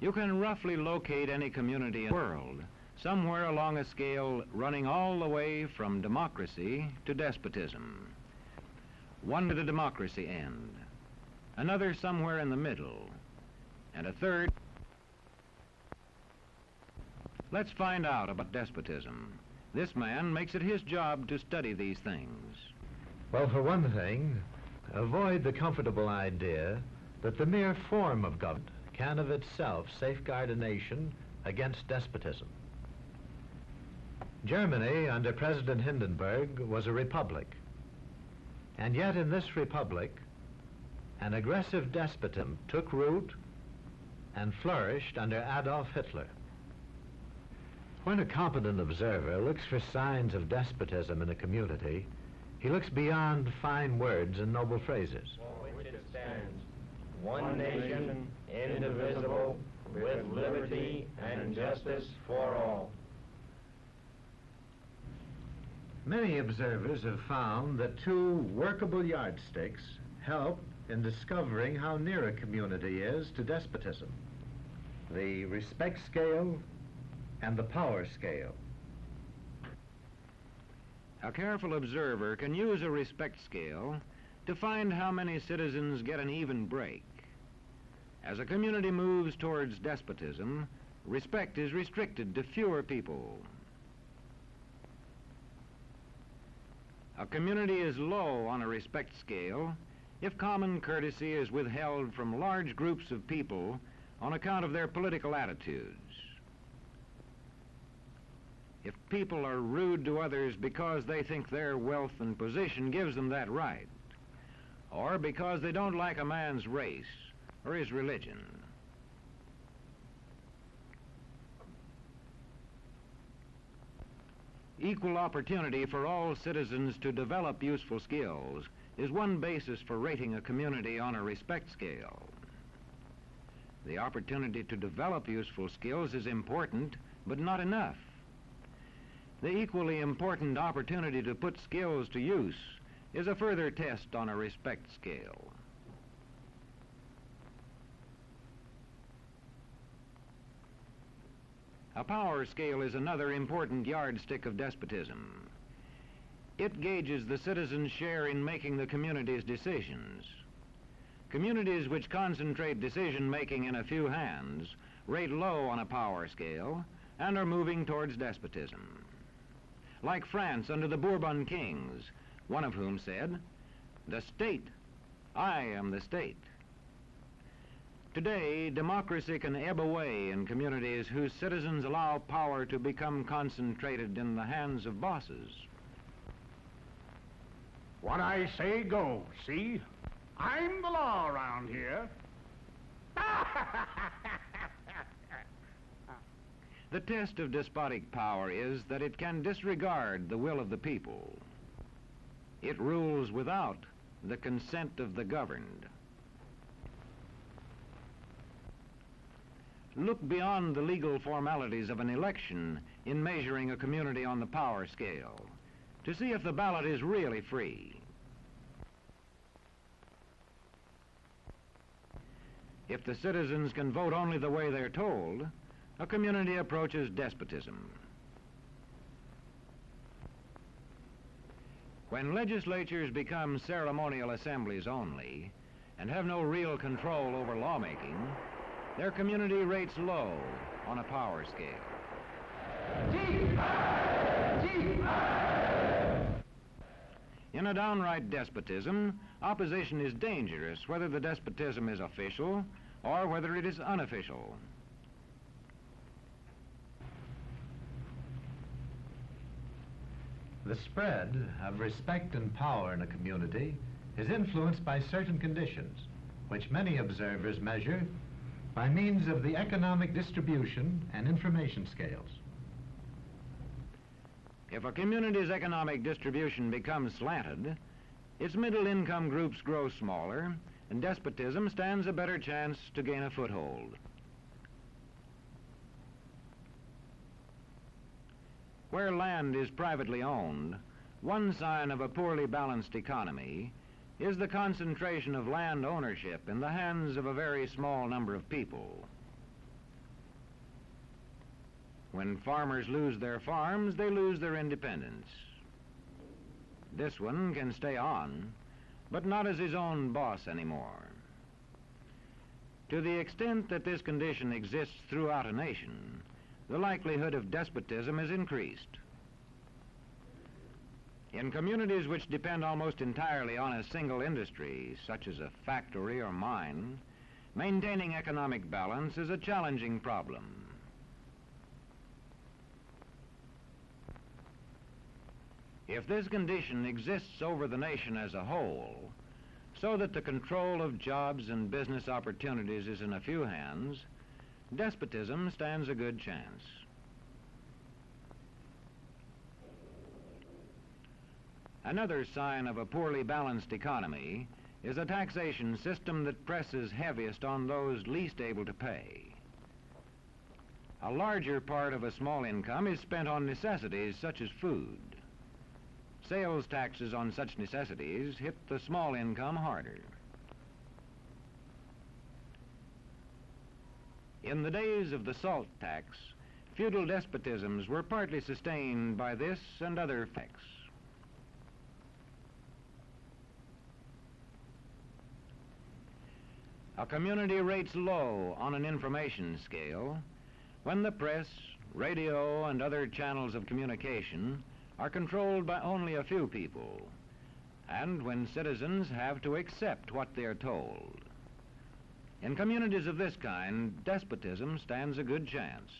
You can roughly locate any community in the world, somewhere along a scale running all the way from democracy to despotism. One to the democracy end, another somewhere in the middle, and a third. Let's find out about despotism. This man makes it his job to study these things. Well, for one thing, avoid the comfortable idea that the mere form of government can of itself safeguard a nation against despotism. Germany, under President Hindenburg, was a republic. And yet in this republic, an aggressive despotism took root and flourished under Adolf Hitler. When a competent observer looks for signs of despotism in a community, he looks beyond fine words and noble phrases. For which it stands, one nation, indivisible, with liberty and justice for all. Many observers have found that two workable yardsticks help in discovering how near a community is to despotism: the respect scale and the power scale. A careful observer can use a respect scale to find how many citizens get an even break. As a community moves towards despotism, respect is restricted to fewer people. A community is low on a respect scale if common courtesy is withheld from large groups of people on account of their political attitudes. If people are rude to others because they think their wealth and position gives them that right, or because they don't like a man's race or his religion. Equal opportunity for all citizens to develop useful skills is one basis for rating a community on a respect scale. The opportunity to develop useful skills is important, but not enough. The equally important opportunity to put skills to use is a further test on a respect scale. A power scale is another important yardstick of despotism. It gauges the citizens' share in making the community's decisions. Communities which concentrate decision-making in a few hands rate low on a power scale and are moving towards despotism. Like France under the Bourbon kings, one of whom said, "The state, I am the state." Today, democracy can ebb away in communities whose citizens allow power to become concentrated in the hands of bosses. What I say goes, see? I'm the law around here. The test of despotic power is that it can disregard the will of the people. It rules without the consent of the governed. Look beyond the legal formalities of an election in measuring a community on the power scale to see if the ballot is really free. If the citizens can vote only the way they're told, a community approaches despotism. When legislatures become ceremonial assemblies only and have no real control over lawmaking, their community rates low on a power scale. In a downright despotism, opposition is dangerous, whether the despotism is official or whether it is unofficial. The spread of respect and power in a community is influenced by certain conditions, which many observers measure by means of the economic distribution and information scales. If a community's economic distribution becomes slanted, its middle-income groups grow smaller, and despotism stands a better chance to gain a foothold. Where land is privately owned, one sign of a poorly balanced economy is the concentration of land ownership in the hands of a very small number of people. When farmers lose their farms, they lose their independence. This one can stay on, but not as his own boss anymore. To the extent that this condition exists throughout a nation, the likelihood of despotism is increased. In communities which depend almost entirely on a single industry, such as a factory or mine, maintaining economic balance is a challenging problem. If this condition exists over the nation as a whole, so that the control of jobs and business opportunities is in a few hands, despotism stands a good chance. Another sign of a poorly balanced economy is a taxation system that presses heaviest on those least able to pay. A larger part of a small income is spent on necessities such as food. Sales taxes on such necessities hit the small income harder. In the days of the salt tax, feudal despotisms were partly sustained by this and other effects. A community rates low on an information scale when the press, radio, and other channels of communication are controlled by only a few people, and when citizens have to accept what they are told. In communities of this kind, despotism stands a good chance.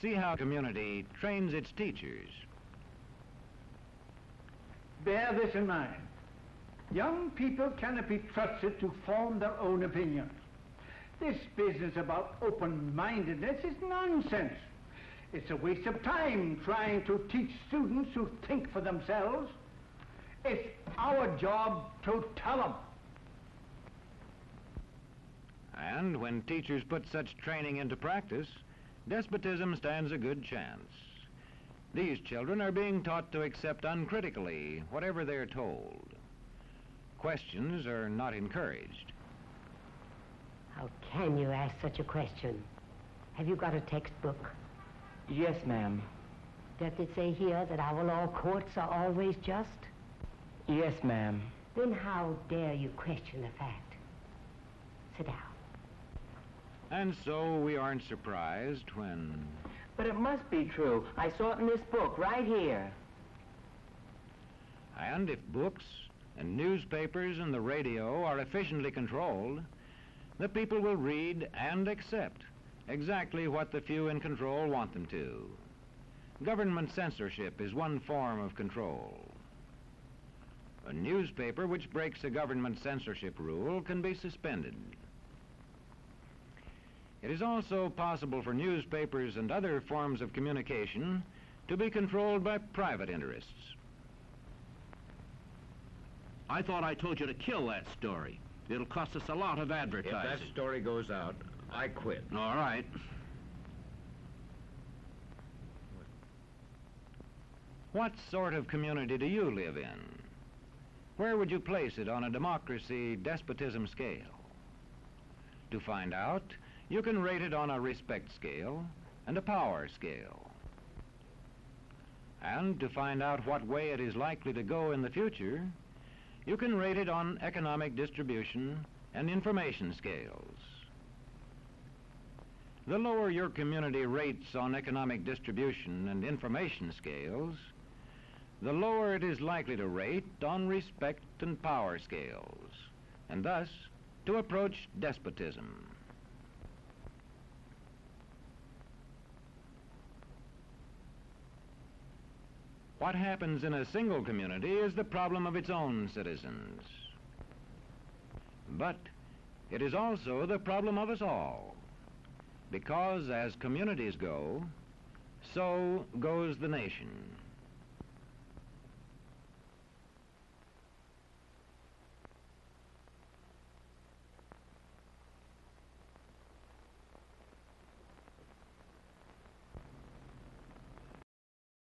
See how a community trains its teachers. Bear this in mind. Young people cannot be trusted to form their own opinions. This business about open-mindedness is nonsense. It's a waste of time trying to teach students to think for themselves. It's our job to tell them. And when teachers put such training into practice, despotism stands a good chance. These children are being taught to accept uncritically whatever they're told. Questions are not encouraged. How can you ask such a question? Have you got a textbook? Yes, ma'am. Does it say here that our law courts are always just? Yes, ma'am. Then how dare you question the fact? Sit down. And so we aren't surprised when... But it must be true. I saw it in this book right here. And if books and newspapers and the radio are efficiently controlled, the people will read and accept exactly what the few in control want them to. Government censorship is one form of control. A newspaper which breaks a government censorship rule can be suspended. It is also possible for newspapers and other forms of communication to be controlled by private interests. I thought I told you to kill that story. It'll cost us a lot of advertising. If that story goes out, I quit. All right. What sort of community do you live in? Where would you place it on a democracy-despotism scale? To find out, you can rate it on a respect scale and a power scale. And to find out what way it is likely to go in the future, you can rate it on economic distribution and information scales. The lower your community rates on economic distribution and information scales, the lower it is likely to rate on respect and power scales, and thus to approach despotism. What happens in a single community is the problem of its own citizens. But it is also the problem of us all, because as communities go, so goes the nation.